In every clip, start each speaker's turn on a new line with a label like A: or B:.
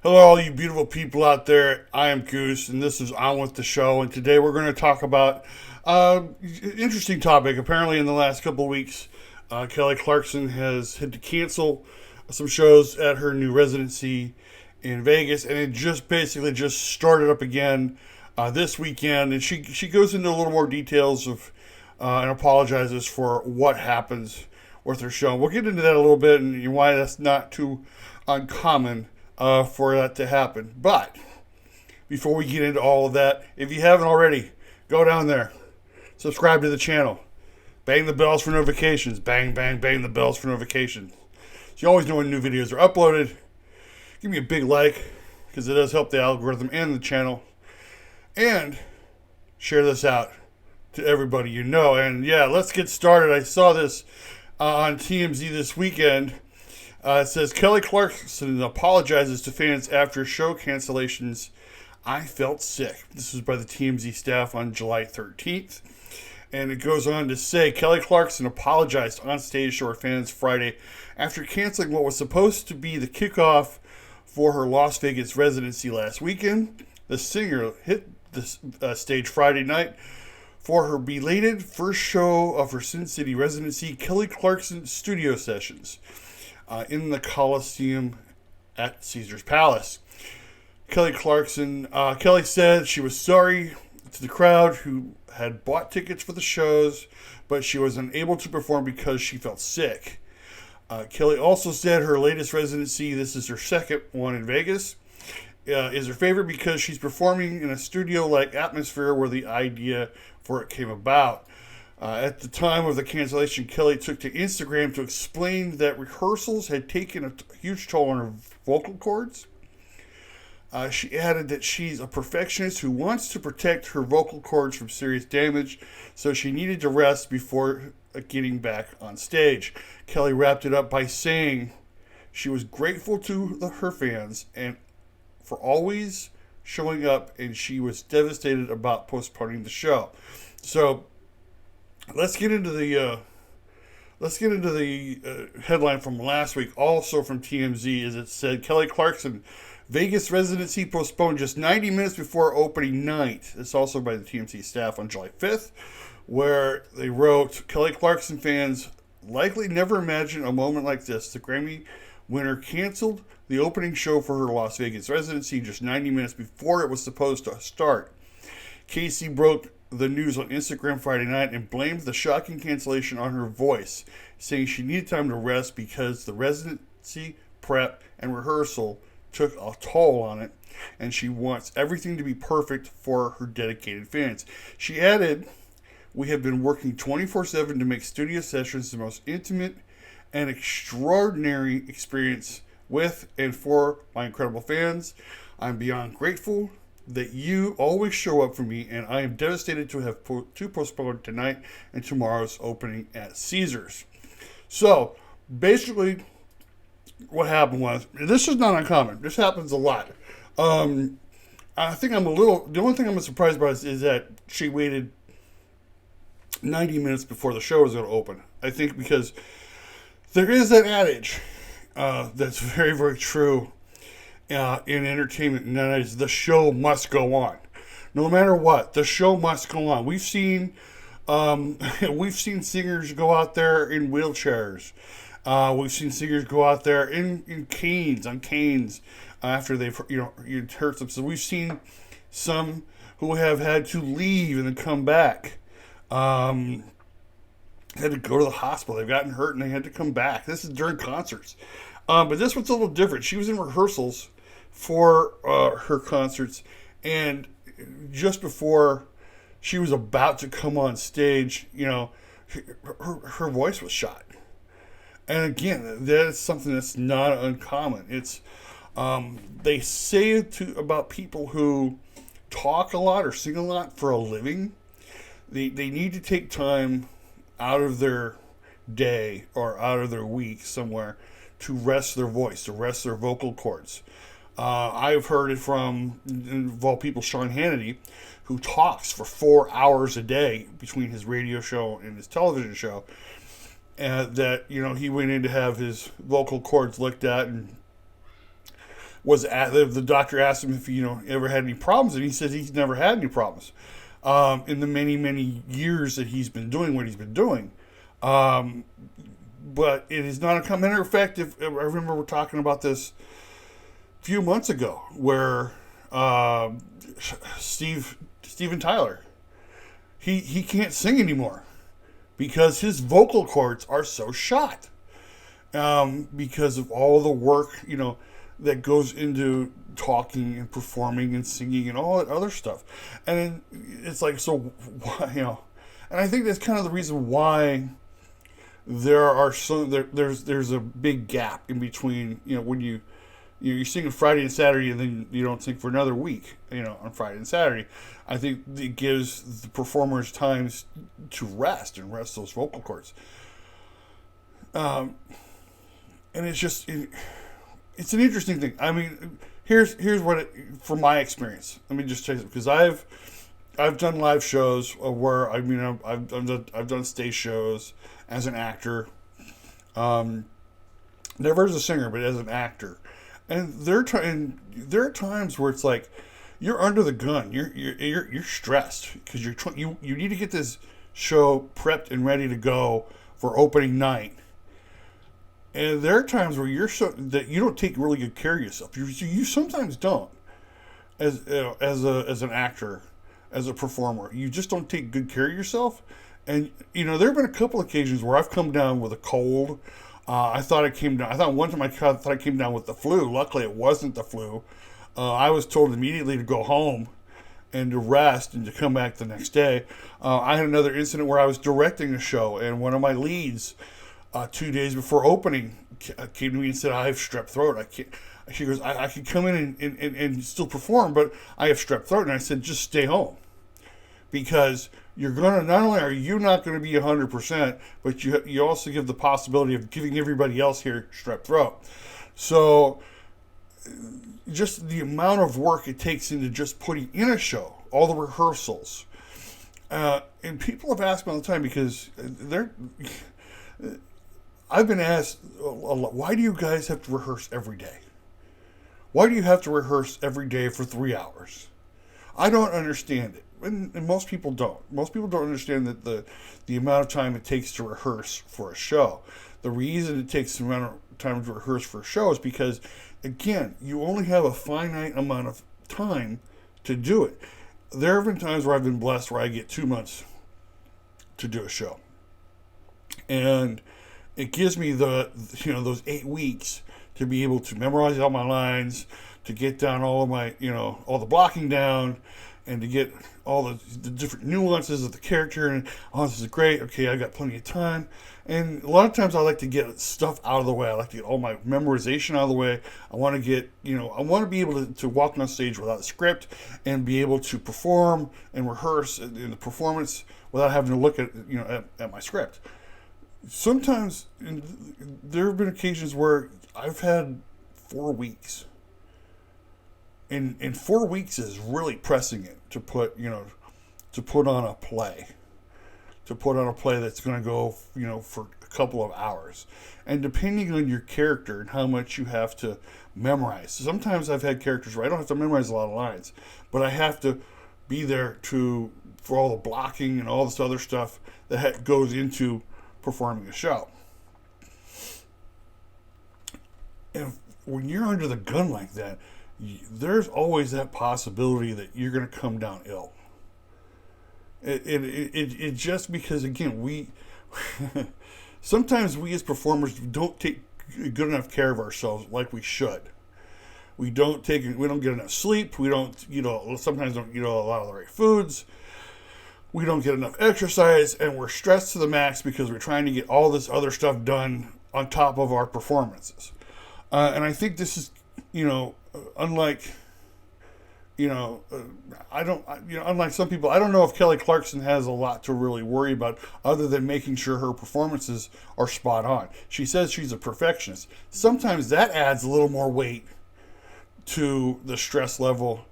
A: Hello, all you beautiful people out there. I am Goose, and this is On With the Show. And today we're going to talk about an interesting topic. Apparently, in the last couple of weeks, Kelly Clarkson has had to cancel some shows at her new residency in Vegas, and it just basically just started up again this weekend. And she goes into a little more details of and apologizes for what happens with her show. We'll get into that a little bit and why that's not too uncommon for that to happen. But before we get into all of that, if you haven't already, go down there, subscribe to the channel, bang the bells for notifications, bang, bang, bang the bells for notifications. So you always know when new videos are uploaded. Give me a big like, because it does help the algorithm and the channel. And share this out to everybody you know. And yeah, let's get started. I saw this on TMZ this weekend. It says Kelly Clarkson apologizes to fans after show cancellations. I felt sick. This was by the TMZ staff on July 13th. And it goes on to say Kelly Clarkson apologized on stage to her fans Friday after canceling what was supposed to be the kickoff for her Las Vegas residency last weekend. The singer hit the stage Friday night for her belated first show of her Sin City residency, Kelly Clarkson Studio Sessions, in the Coliseum at Caesar's Palace. Kelly said she was sorry to the crowd who had bought tickets for the shows, but she was unable to perform because she felt sick. Kelly also said her latest residency, this is her second one in Vegas, is her favorite because she's performing in a studio-like atmosphere where the idea for it came about. At the time of the cancellation, Kelly took to Instagram to explain that rehearsals had taken a huge toll on her vocal cords. She added that she's a perfectionist who wants to protect her vocal cords from serious damage, so she needed to rest before getting back on stage. Kelly wrapped it up by saying she was grateful to her fans and for always showing up, and she was devastated about postponing the show. So let's get into the headline from last week, also from TMZ, as it said Kelly Clarkson Vegas residency postponed just 90 minutes before opening night. It's also by the TMZ staff on July 5th, where they wrote, Kelly Clarkson fans likely never imagined a moment like this. The Grammy winner canceled the opening show for her Las Vegas residency just 90 minutes before it was supposed to start. Casey broke the news on Instagram Friday night and blamed the shocking cancellation on her voice, saying she needed time to rest because the residency prep and rehearsal took a toll on it, and she wants everything to be perfect for her dedicated fans. She added, we have been working 24/7 to make studio sessions the most intimate and extraordinary experience with and for my incredible fans. I'm beyond grateful that you always show up for me, and I am devastated to have to postpone tonight and tomorrow's opening at Caesars. So, basically, what happened was, this is not uncommon. This happens a lot. I think the only thing I'm surprised by is that she waited 90 minutes before the show was going to open. I think because there is that adage that's very, very true in entertainment, and that is the show must go on. No matter what, the show must go on. We've seen singers go out there in wheelchairs. We've seen singers go out there in canes after they've hurt themselves. We've seen some who have had to leave and then come back. Had to go to the hospital. They've gotten hurt and they had to come back. This is during concerts. But this one's a little different. She was in rehearsals for her concerts, and just before she was about to come on stage, her voice was shot. And again, that's something that's not uncommon. It's they say it about people who talk a lot or sing a lot for a living. They need to take time out of their day or out of their week somewhere to rest their voice, to rest their vocal cords. I've heard it from, of all people, Sean Hannity, who talks for 4 hours a day between his radio show and his television show. That he went in to have his vocal cords looked at, and the doctor asked him if he, ever had any problems, and he said he's never had any problems in the many years that he's been doing what he's been doing. But it is not a matter of fact. If I remember, we're talking about this a few months ago, where Steven Tyler, he can't sing anymore because his vocal cords are so shot, because of all the work that goes into talking and performing and singing and all that other stuff. And it's like, so why, and I think that's kind of the reason why there's a big gap in between, when you're singing Friday and Saturday and then you don't sing for another week, on Friday and Saturday. I think it gives the performers times to rest those vocal cords. And it's just, it's an interesting thing. I mean, here's what from my experience. Let me just tell you, because I've done live shows where I've done stage shows as an actor, never as a singer, but as an actor. And there are times where it's like you're under the gun. You're stressed because you need to get this show prepped and ready to go for opening night. And there are times where that you don't take really good care of yourself. You sometimes don't, as an actor, as a performer. You just don't take good care of yourself. And there have been a couple occasions where I've come down with a cold. I thought one time I thought I came down with the flu. Luckily, it wasn't the flu. I was told immediately to go home and to rest and to come back the next day. I had another incident where I was directing a show, and one of my leads, 2 days before opening, came to me and said, "I have strep throat. I can't." She goes, "I could come in and still perform, but I have strep throat." And I said, "Just stay home, because you're gonna, not only are you not going to be 100%, but you also give the possibility of giving everybody else here strep throat." So just the amount of work it takes into just putting in a show, all the rehearsals, and people have asked me all the time, because I've been asked a lot, why do you guys have to rehearse every day? Why do you have to rehearse every day for 3 hours? I don't understand it. And most people don't. Most people don't understand that the amount of time it takes to rehearse for a show. The reason it takes the amount of time to rehearse for a show is because, again, you only have a finite amount of time to do it. There have been times where I've been blessed where I get 2 months to do a show. And it gives me those 8 weeks to be able to memorize all my lines, to get down all of my, all the blocking down, and to get all the different nuances of the character. And, this is great. Okay, I got plenty of time. And a lot of times I like to get stuff out of the way. I like to get all my memorization out of the way. I want to get, I want to be able to walk on stage without a script and be able to perform and rehearse in the performance without having to look at my script. Sometimes there have been occasions where I've had 4 weeks. And 4 weeks is really pressing it to put on a play. To put on a play that's going to go, for a couple of hours. And depending on your character and how much you have to memorize. Sometimes I've had characters where I don't have to memorize a lot of lines, but I have to be there for all the blocking and all this other stuff that goes into performing a show. And when you're under the gun like that, there's always that possibility that you're going to come down ill. It just because, again, we sometimes we as performers don't take good enough care of ourselves like we should. We don't get enough sleep. We don't, sometimes don't eat a lot of the right foods. We don't get enough exercise, and we're stressed to the max because we're trying to get all this other stuff done on top of our performances. And I think this is, unlike, unlike some people, I don't know if Kelly Clarkson has a lot to really worry about other than making sure her performances are spot on. She says she's a perfectionist. Sometimes that adds a little more weight to the stress level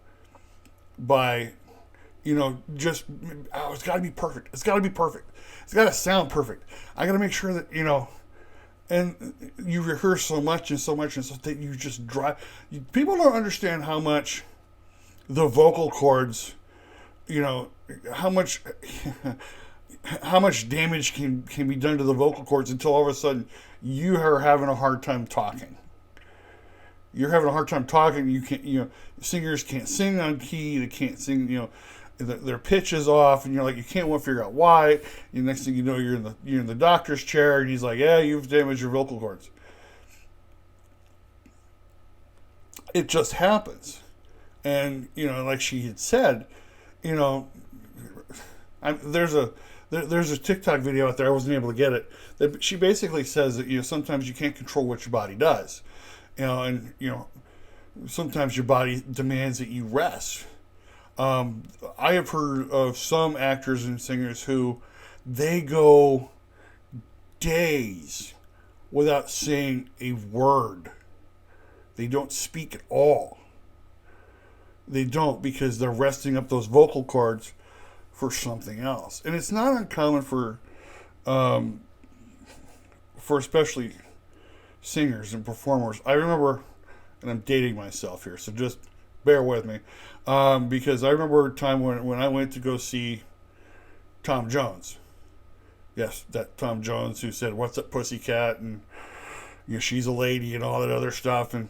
A: by, it's got to be perfect. It's got to be perfect. It's got to sound perfect. I got to make sure that, and you rehearse so much and so much and so that you just drive. People don't understand how much the vocal cords, you know, how much how much damage can be done to the vocal cords until all of a sudden you are having a hard time talking. You're having a hard time talking. You can't, singers can't sing on key. They can't sing, their pitch is off, and you're like, you can't figure out why. And the next thing you know, you're in the doctor's chair, and he's like, yeah, you've damaged your vocal cords. It just happens. And, like she had said, there's a TikTok video out there. I wasn't able to get it. That she basically says that sometimes you can't control what your body does, and sometimes your body demands that you rest. I have heard of some actors and singers who they go days without saying a word. They don't speak at all. They don't, because they're resting up those vocal cords for something else. And it's not uncommon for especially singers and performers. I remember, and I'm dating myself here, so just bear with me, because I remember a time when I went to go see Tom Jones. Yes, that Tom Jones who said, "What's up, pussycat?" and she's a lady and all that other stuff, and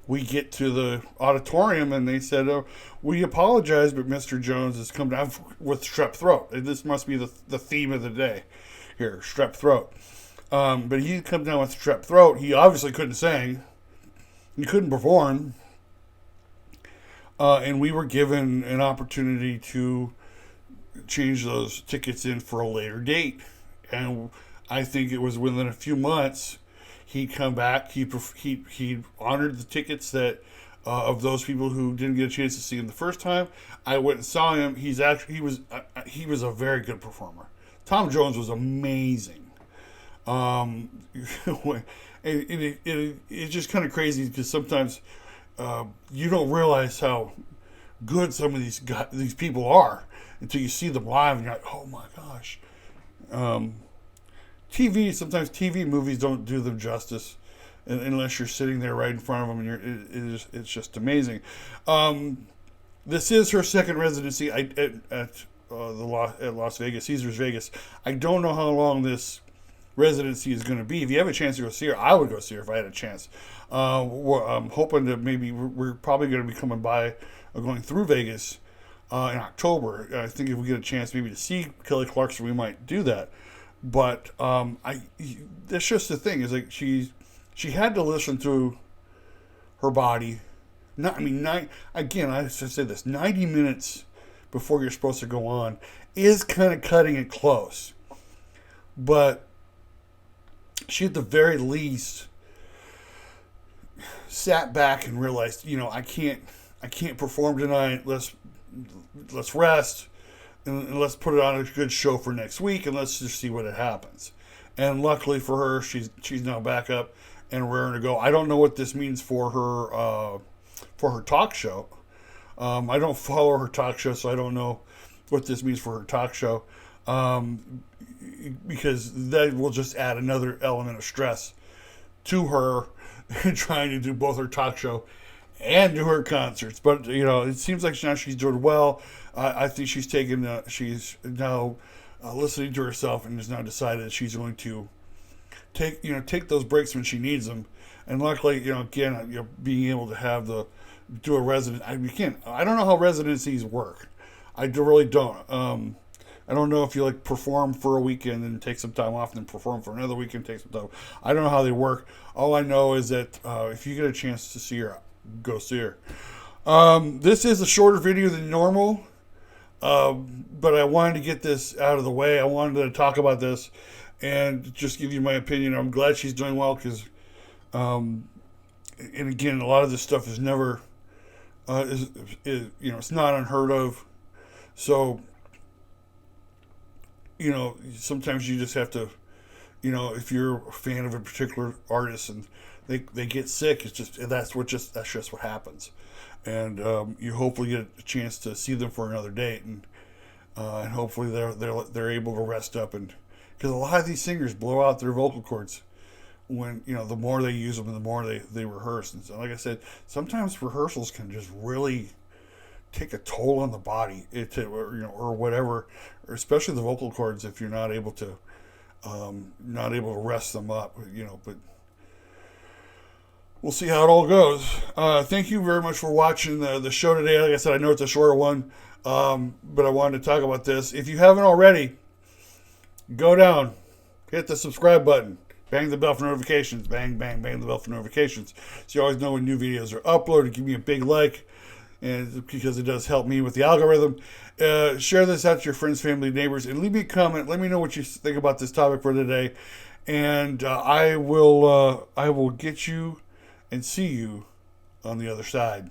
A: we get to the auditorium and they said, "Oh, we apologize, but Mr. Jones has come down with strep throat." This must be the theme of the day here, strep throat. But he come down with strep throat. He obviously couldn't sing. He couldn't perform. And we were given an opportunity to change those tickets in for a later date. And I think it was within a few months he'd come back. He honored the tickets that of those people who didn't get a chance to see him the first time. I went and saw him. He was a very good performer. Tom Jones was amazing. It's just kind of crazy because sometimes you don't realize how good some of these people are until you see them live and you're like, oh my gosh. Sometimes TV movies don't do them justice unless you're sitting there right in front of them, and it's just amazing. This is her second residency at Las Vegas, Caesars Vegas. I don't know how long this residency is going to be. If you have a chance to go see her, I would go see her if I had a chance. I'm hoping that maybe we're probably going to be going through Vegas in October. I think if we get a chance maybe to see Kelly Clarkson, we might do that. But that's just the thing, is like she had to listen to her body. Again, I should say this: 90 minutes before you're supposed to go on is kind of cutting it close. But she, at the very least, sat back and realized, I can't perform tonight. Let's rest. And let's put it on a good show for next week, and let's just see what it happens. And luckily for her, she's now back up and raring to go. I don't know what this means for her talk show. I don't follow her talk show, so I don't know what this means for her talk show. Because that will just add another element of stress to her trying to do both her talk show and do her concerts. But it seems like now she's doing well. I think she's now listening to herself and has now decided that she's going to take those breaks when she needs them. And luckily, being able to do a resident. I don't know how residencies work. I really don't. I don't know if you perform for a weekend and take some time off, and then perform for another weekend, take some time. I don't know how they work. All I know is that if you get a chance to see her, go see her. This is a shorter video than normal, but I wanted to get this out of the way. I wanted to talk about this and just give you my opinion. I'm glad she's doing well because, and again, a lot of this stuff is never, it's not unheard of. So, sometimes you just have to, if you're a fan of a particular artist and they get sick, that's just what happens. And you hopefully get a chance to see them for another date, and hopefully they're able to rest up, and because a lot of these singers blow out their vocal cords when, the more they use them and the more they rehearse. And so, like I said, sometimes rehearsals can just really take a toll on the body, or whatever, or especially the vocal cords if you're not able to rest them up, but we'll see how it all goes. Thank you very much for watching the show today. Like I said, I know it's a shorter one, but I wanted to talk about this. If you haven't already, go down, hit the subscribe button, bang the bell for notifications, bang, bang, bang the bell for notifications, so you always know when new videos are uploaded. Give me a big like, and because it does help me with the algorithm. Share this out to your friends, family, neighbors, and leave me a comment. Let me know what you think about this topic for today, and I will get you and see you on the other side.